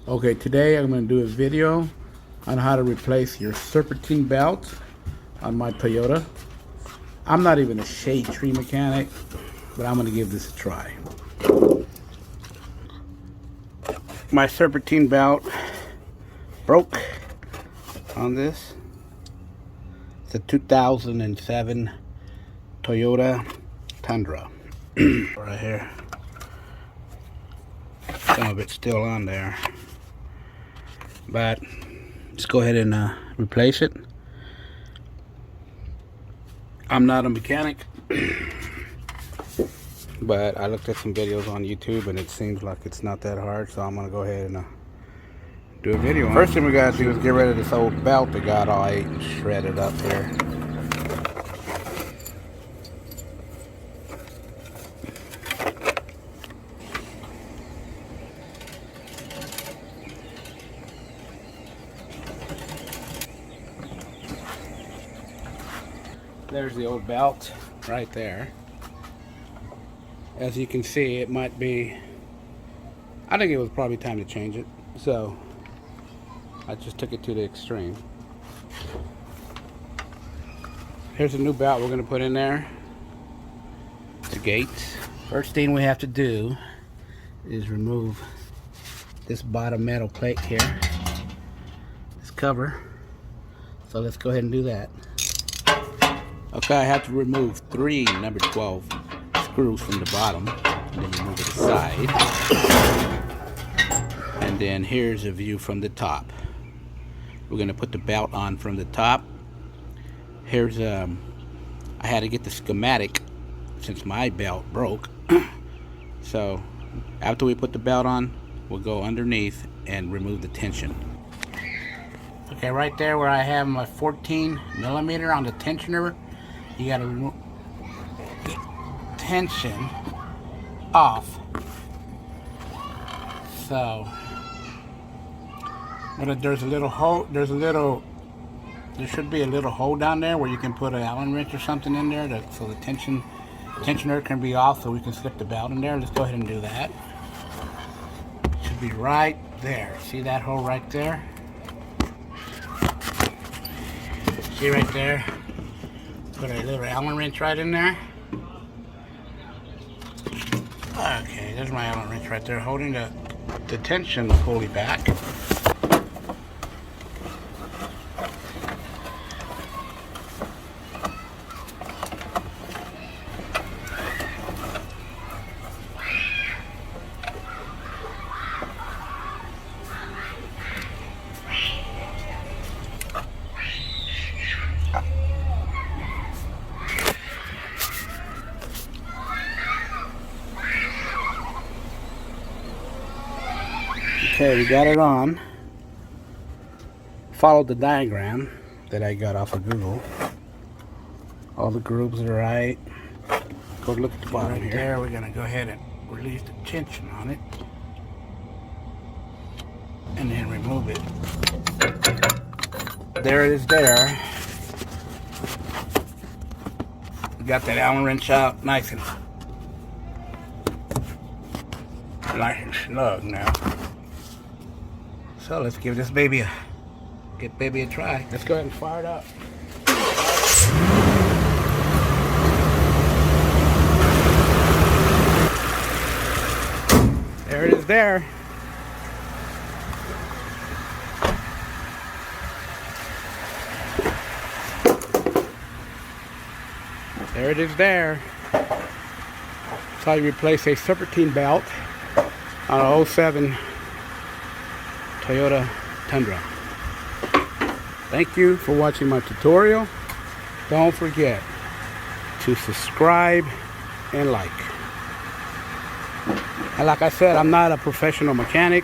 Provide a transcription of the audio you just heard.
Okay, today I'm going to do a video on how to replace your serpentine belt on my Toyota. I'm not even a shade tree mechanic, but I'm going to give this a try. My serpentine belt broke on this. It's a 2007 Toyota Tundra. Right here. Some of it's still on there. But let's go ahead and replace it. I'm not a mechanic, but I looked at some videos on YouTube and it seems like it's not that hard, so I'm gonna go ahead and do a video. First thing we gotta do is get rid of this old belt that got all ate and shredded up here. There's the old belt right there. As you can see, it might be, I think it was probably time to change it. So I just took it to the extreme. Here's a new belt we're going to put in there. The gates. First thing we have to do is remove this bottom metal plate here. This cover. So let's go ahead and do that. Okay, I have to remove 3 number 12 screws from the bottom, and then remove it aside. And then here's a view from the top. We're going to put the belt on from the top. Here's I had to get the schematic since my belt broke. So after we put the belt on, we'll go underneath and remove the tension. Okay, right there where I have my 14mm on the tensioner, you got to remove the tension off. So, but there's a little hole. There should be a little hole down there where you can put an Allen wrench or something in there, so the tensioner can be off, so we can slip the belt in there. Let's go ahead and do that. It should be right there. See that hole right there? See right there? Put a little Allen wrench right in there. Okay, there's my Allen wrench right there, holding the tension pulley back. Okay, we got it on. Followed the diagram that I got off of Google. All the grooves are right. Go look at the bottom right here. There, we're gonna go ahead and release the tension on it, and then remove it. There it is. There. We got that Allen wrench out, nice and snug now. So let's give this baby a try. Let's go ahead and fire it up. There it is there. There it is there. That's how you replace a serpentine belt on an 07 Toyota Tundra. Thank you for watching my tutorial. Don't forget to subscribe and like. And like I said, I'm not a professional mechanic.